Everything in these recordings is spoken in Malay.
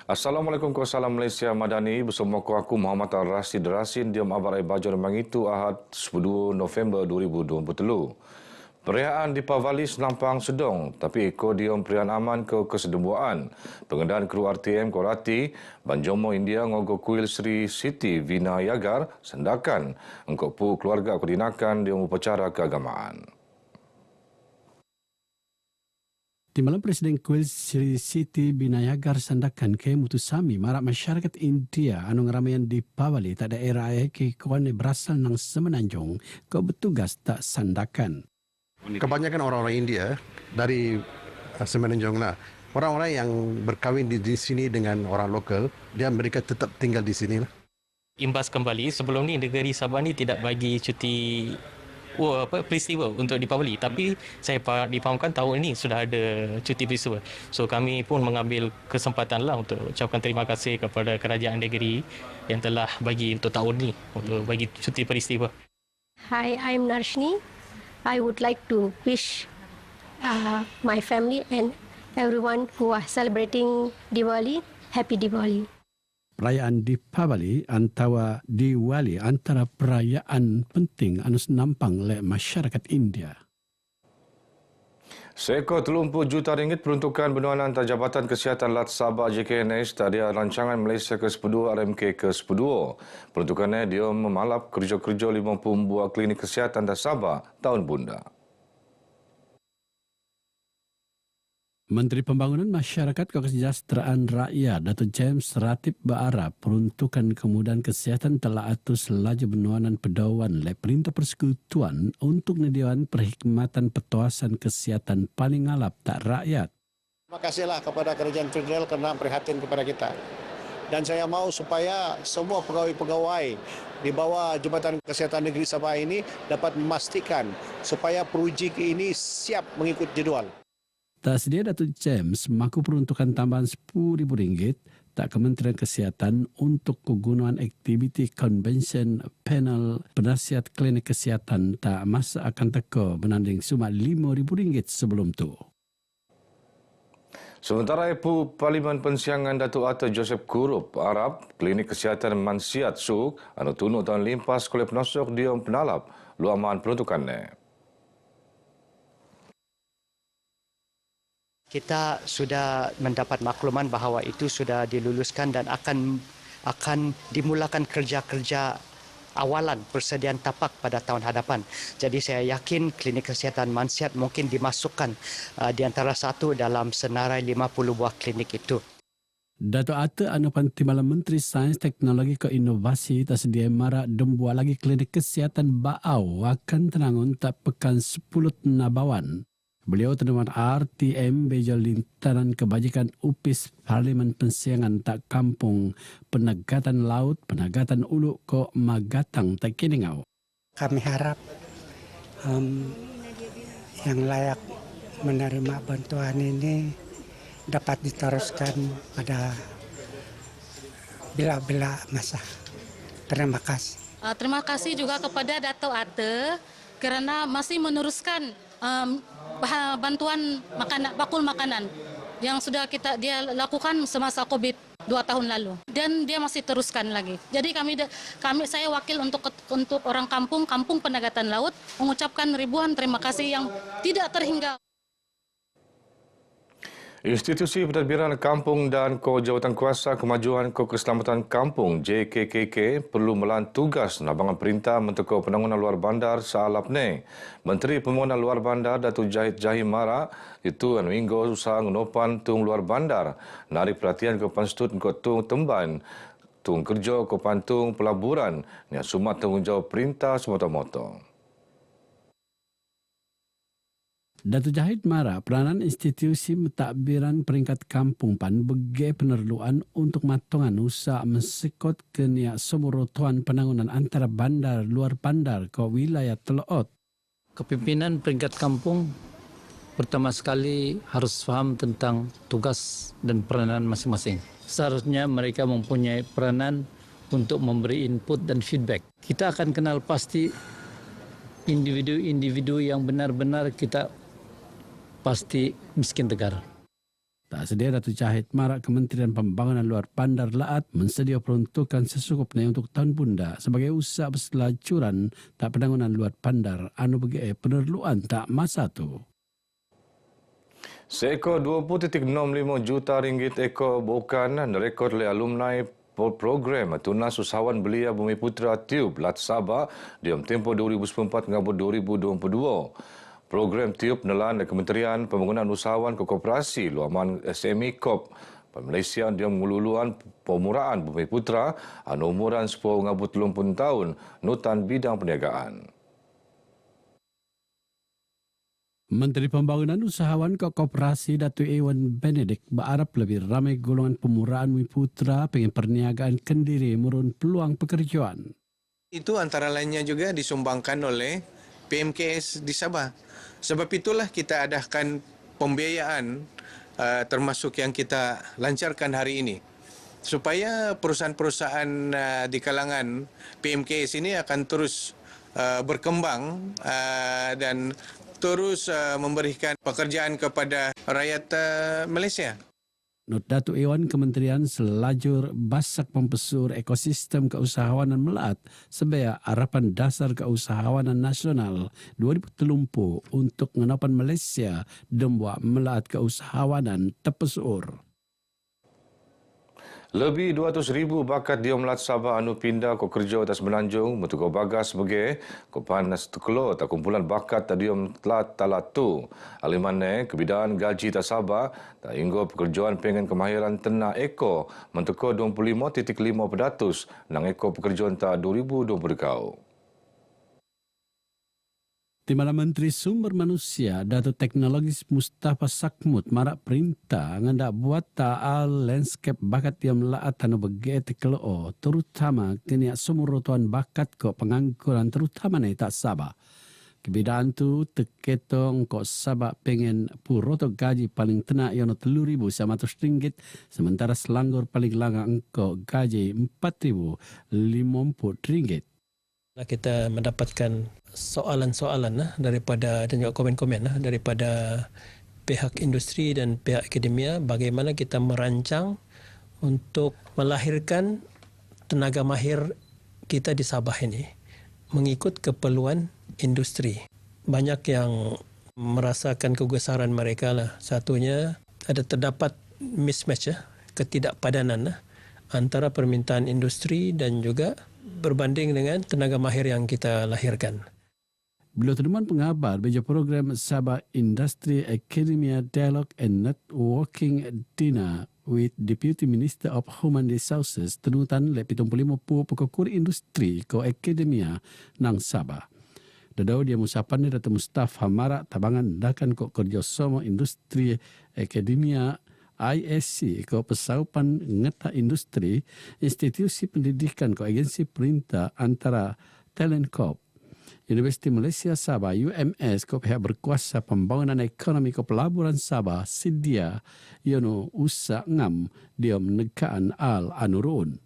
Assalamualaikum Salam Malaysia Madani bersama aku Muhammad Al-Rasid Rasin diam abarai bajar mengitu Ahad 10 November 2023. Perayaan Deepavali senampang sedong tapi eko diam perayaan aman ke kesedembuaan. Pengendaan kru RTM Korati Banjomo India ngogo kuil Sri Siti Vinayagar sendakan engkau pu keluarga koordinakan diam upacara keagamaan. Di malam Presiden Kuil Sri Siti Vinayagar sandakan ke mutusami marak masyarakat India anu ngeramayan di Deepavali tak daerah ke kawan berasal nang Semenanjung ke bertugas tak sandakan. Kebanyakan orang-orang India dari Semenanjung lah. Orang-orang yang berkahwin di sini dengan orang lokal, mereka tetap tinggal di sini lah. Imbas kembali, sebelum ni negeri Sabah ni tidak bagi cuti peristiwa untuk Deepavali, tapi saya difahamkan tahun ini sudah ada cuti peristiwa. So kami pun mengambil kesempatan lah untuk ucapkan terima kasih kepada kerajaan negeri yang telah bagi untuk tahun ini untuk bagi cuti peristiwa. Hi, I'm Narshni. I would like to wish my family and everyone who are celebrating Diwali, happy Diwali. Perayaan Deepavali antara Diwali antara perayaan penting anu nampang oleh masyarakat India. Seekor 30 juta ringgit peruntukan benuanan Jabatan Kesihatan Lat Sabah JKNS tadi rancangan Malaysia ke-12 RMK ke-12. Peruntukannya dia memalap kerja-kerja 50 buah klinik kesihatan Lat Sabah tahun bunda. Menteri Pembangunan Masyarakat Kesejahteraan Rakyat Datuk James Ratib berharap peruntukan kemudahan kesihatan telah atus laju benuanan pedawan oleh Perintah Persekutuan untuk menyediakan perkhidmatan petuasan kesihatan paling alap tak rakyat. Terima kasihlah kepada Kerajaan Federal kerana prihatin kepada kita. Dan saya mahu supaya semua pegawai-pegawai di bawah Jabatan Kesihatan Negeri Sabah ini dapat memastikan supaya peruji ini siap mengikut jadual. Tak sedia Datuk James maku peruntukan tambahan RM10,000 tak Kementerian Kesihatan untuk kegunaan aktiviti konvensyen panel penasihat klinik kesihatan tak masa akan teka menanding suma RM5,000 sebelum tu. Sementara itu, Parlimen Pensiangan Datuk Ata Joseph Kurup Arab Klinik Kesihatan Mansiat Suk anu tunuk tahun limpas oleh penosok dia penalap luaman peruntukannya. Kita sudah mendapat makluman bahawa itu sudah diluluskan dan akan dimulakan kerja-kerja awalan persediaan tapak pada tahun hadapan. Jadi saya yakin klinik kesihatan Mansiat mungkin dimasukkan di antara satu dalam senarai 50 buah klinik itu. Datuk Ata Anupan Timbalan Menteri Sains Teknologi ke Inovasi tak sedia marak dembuat lagi klinik kesihatan Baau akan tenangun tak pekan 10 Nabawan. Beliau terdewan RTM Beja Lintaran Kebajikan UPIS Parlimen Pensiangan tak kampung penegatan laut, penegatan ulu ke Magatang tak kiningau. Kami harap yang layak menerima bantuan ini dapat diteruskan pada bila-bila masa. Terima kasih. Terima kasih juga kepada Datuk Ata kerana masih meneruskan bantuan bakul makanan yang sudah dia lakukan semasa COVID 2 tahun lalu dan dia masih teruskan lagi. Jadi saya wakil untuk orang kampung penegatan laut mengucapkan ribuan terima kasih yang tidak terhingga. Institusi Pentadbiran Kampung dan Jawatan Kuasa Kemajuan Keselamatan Kampung JKKK perlu melan tugas nabangan perintah Menteri Penanganan Luar Bandar Saalap ne. Menteri Pembangunan Luar Bandar Datuk Jahid Jahim Mara itu minggu usaha ngenopan tung luar bandar narik perhatian ke panstut ke tung temban tung kerja ke pantung pelaburan yang sumat tanggungjawab perintah semata-mata. Datuk Jahid Mara, peranan institusi mentadbiran peringkat kampung pan bagi penerluan untuk matongan usaha mensekot kenia semurutuan penangunan antara bandar luar bandar ke wilayah Telot. Kepimpinan peringkat kampung pertama sekali harus faham tentang tugas dan peranan masing-masing. Seharusnya mereka mempunyai peranan untuk memberi input dan feedback. Kita akan kenal pasti individu-individu yang benar-benar kita pasti miskin tegar. Tak sedia Datuk Syahid marak Kementerian Pembangunan Luar Bandar Laat mensedia peruntukan sesukupnya untuk tahun bunda sebagai usaha perselacuran tak penangunan luar bandar anu bagi penerluan tak masa tu. Seekor 20.65 juta ringgit ekor bukan direkod oleh alumni program Tunas Usahawan Belia Bumiputra Tube Lat Sabah diam tempoh 2014 hingga 2022. Program TIUP nelan Kementerian Pembangunan Usahawan Koperasi Luaman SME Corp Malaysia dia mengululuan pemuraan Bumiputra anu umuran 10 hingga 30 tahun nutan bidang perniagaan. Menteri Pembangunan Usahawan Koperasi Datuk Ewan Benedict berharap lebih ramai golongan pemuraan Bumiputra pengen perniagaan kendiri murun peluang pekerjaan. Itu antara lainnya juga disumbangkan oleh PMKS di Sabah. Sebab itulah kita adakan pembiayaan termasuk yang kita lancarkan hari ini. Supaya perusahaan-perusahaan di kalangan PMKS ini akan terus berkembang dan terus memberikan pekerjaan kepada rakyat Malaysia. Not Datuk Ewan Kementerian selajur basak pempesur ekosistem keusahawanan Melaat sebagai harapan dasar keusahawanan nasional 2030 untuk mengenapan Malaysia dan buat Melaat keusahawanan terpesur. Lebih 200,000 bakat diam Lat Sabah anu pindah ke kerja atas Menanjung mentukar bagas sebagai Kopanas Tuklo tak kumpulan bakat diam Lat Talatu. Alimane kebidaan gaji tak Sabah tak hingga pekerjaan pengen kemahiran tenah ekor mentukar 25.5% nang ekor pekerjaan tak 2020 kau. Timbalan Menteri Sumber Manusia Datuk Teknologis Mustafa Sakmut marak perintah ngandak buat taal landscape bakat yang Melaat anu begitu keloo terutama kini sumurutuan bakat ko pengangguran terutama ni tak Sabah. Kebidaan tu teketong ko Sabah pengen puroto gaji paling tenak yang RM3,100 sementara selanggur paling langang ko gaji RM4,050. Kita mendapatkan soalan-soalan daripada dan juga komen-komen daripada pihak industri dan pihak akademia bagaimana kita merancang untuk melahirkan tenaga mahir kita di Sabah ini mengikut keperluan industri. Banyak yang merasakan kegusaran mereka lah. Satunya ada terdapat mismatch ketidakpadanan antara permintaan industri dan juga berbanding dengan tenaga mahir yang kita lahirkan. Beliau temuan pengabar bagi program Sabah Industry Academia Dialogue and Networking Dinner with Deputy Minister of Human Resources tenutan le 75 pekokur industri ko Academia nang Sabah. Dadau dia musapan ni Datuk Mustafa Marak tabangan dakan ko kerjasama industri Academia ISC ko pesaupan ngeta industri institusi pendidikan ko agensi perintah antara Talent Corp Universiti Malaysia Sabah UMS ko pihak berkuasa pembangunan ekonomi ko pelaburan Sabah sedia yono usa ngam dia menekaan al anurun.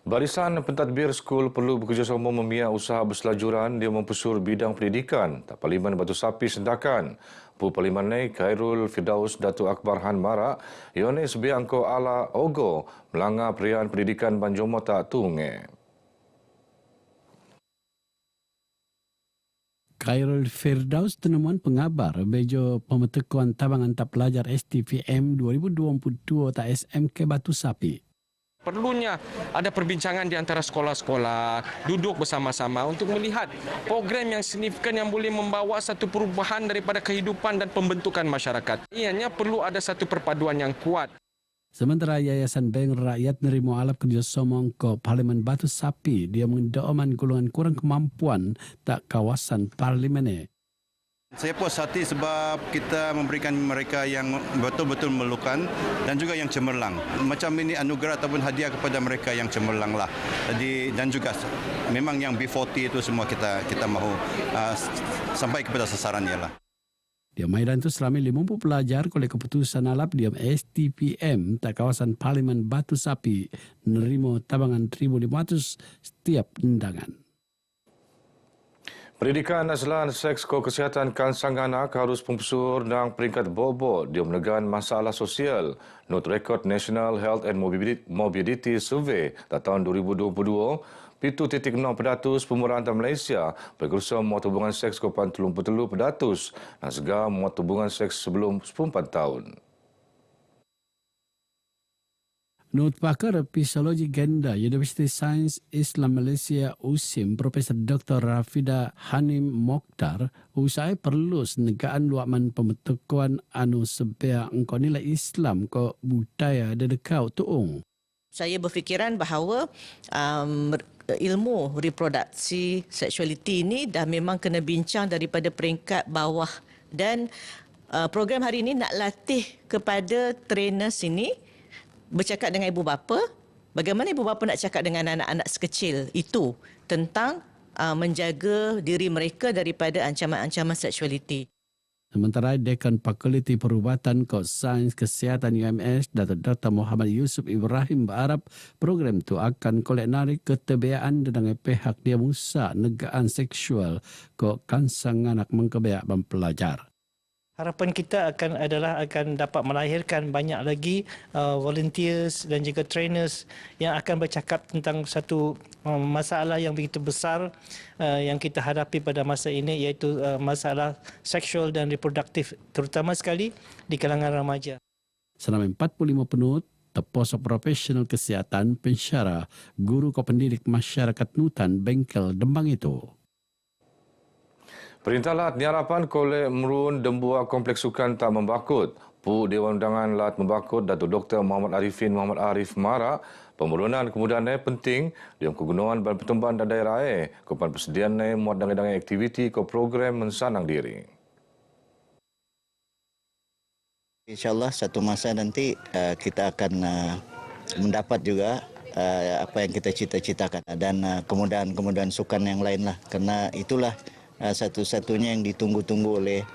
Barisan pentadbir skul perlu bekerjasama membiak usaha berselajuran dia mempesur bidang pendidikan. Tak Parlimen Batu Sapi sendakan. Pu Parlimen Nei Khairul Firdaus Datuk Akbar Han Marak, ione sebiang ko ala ogo melanggar perian pendidikan Banjomo tak tunge. Khairul Firdaus tenemuan pengabar bejo pemetekuan tabangan tak pelajar STPM 2022 tak SMK Batu Sapi. Perlunya ada perbincangan di antara sekolah-sekolah, duduk bersama-sama untuk melihat program yang signifikan yang boleh membawa satu perubahan daripada kehidupan dan pembentukan masyarakat. Ianya perlu ada satu perpaduan yang kuat. Sementara Yayasan Bank Rakyat nerima alap kerjasama ke Parlimen Batu Sapi, dia mendoaman golongan kurang kemampuan tak kawasan Parlimen. Saya puas hati sebab kita memberikan mereka yang betul-betul memerlukan dan juga yang cemerlang. Macam ini anugerah ataupun hadiah kepada mereka yang cemerlang lah. Jadi dan juga memang yang B40 itu semua kita mahu sampai kepada sasarannya lah. Dia maidan itu selama 50 pelajar oleh keputusan alap dia STPM tak kawasan Parlimen Batu Sapi nerima tabangan 1,500 setiap undangan. Pendidikan aslan seks ko kesihatan kansang anak harus pempesur nang peringkat bobo dia menegan masalah sosial. Not Record National Health and Mobility Survey tahun 2022, 7.6% pemuda antara Malaysia berkerusa muat hubungan seks ko 33% dan segar muat hubungan seks sebelum 14 tahun. Menurut pakar Psikologi Gender Universiti Sains Islam Malaysia USIM, Profesor Dr. Rafida Hanim Mokhtar, usai perlu senegaan luakman pembentukan anu sebea engkau nilai Islam ko budaya dedekau tuung. Saya berfikiran bahawa ilmu reproduksi seksualiti ini dah memang kena bincang daripada peringkat bawah dan program hari ini nak latih kepada trainers ini bercakap dengan ibu bapa, bagaimana ibu bapa nak cakap dengan anak-anak sekecil itu tentang menjaga diri mereka daripada ancaman-ancaman seksualiti. Sementara Dekan Fakulti Perubatan Kos Sains Kesihatan UMS, Datuk Dr. Muhammad Yusuf Ibrahim berharap program itu akan kolek narik ketebiaan dengan pihak dia musa negaan seksual kok kansang anak mengkebeak mempelajar. Harapan kita akan dapat melahirkan banyak lagi volunteers dan juga trainers yang akan bercakap tentang satu masalah yang begitu besar yang kita hadapi pada masa ini, iaitu masalah seksual dan reproduktif, terutama sekali di kalangan remaja. Selama 45 penut, terposok profesional kesihatan, pensyarah, guru pendidik masyarakat Nutan, Bengkel, Dembang itu. Perintah Lat Niarapan kolek merun dembua kompleks sukan tak membakut. Pu Dewan Undangan Lat membakut Datuk Dr. Muhammad Arifin Muhammad Arif Mara, pemerunan kemudahan penting dalam kegunaan dan pertumbuhan dan daerah kepan persediaan muat dengan aktiviti ke program mensanang diri. InsyaAllah satu masa nanti kita akan mendapat juga apa yang kita cita-citakan dan kemudahan-kemudahan sukan yang lain lah, kerana itulah satu-satunya yang ditunggu-tunggu oleh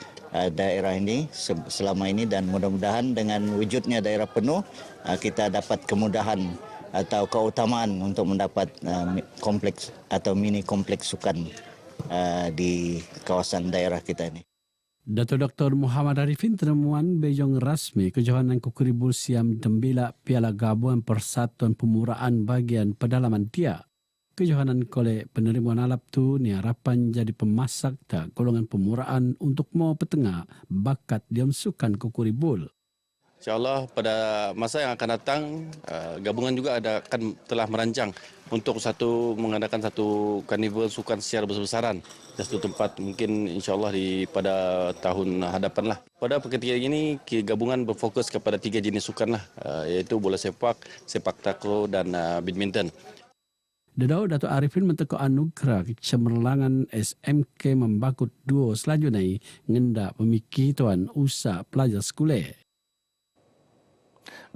daerah ini selama ini, dan mudah-mudahan dengan wujudnya daerah penuh kita dapat kemudahan atau keutamaan untuk mendapat kompleks atau mini kompleks sukan di kawasan daerah kita ini. Datuk Dr. Muhammad Arifin temuan bejong rasmi kejohanan Kukuribul Siam Dembila Piala Gabungan Persatuan Pemuraan bagian pedalaman dia. Kejohanan kolek penerimaan alap tu ni harapan jadi pemasak tak golongan pemuraan untuk mau petengah bakat diam sukan Kukuribul. InsyaAllah pada masa yang akan datang, gabungan juga telah merancang untuk mengadakan satu karnival sukan secara besar-besaran di satu tempat, mungkin insyaAllah pada tahun hadapan lah. Pada ketika ini, gabungan berfokus kepada 3 jenis sukan lah, iaitu bola sepak, sepak takraw dan badminton. Dedau Datuk Arifin mentekuk anugerah cemerlangan SMK membakut duo selanjutnya ngendak pemikir tuan usaha pelajar sekolah.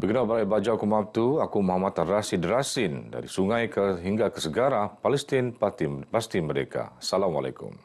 Begitu balik bajau aku mampu, aku Muhammad Rashid Rasin dari sungai hingga ke segara Palestin pasti merdeka. Assalamualaikum.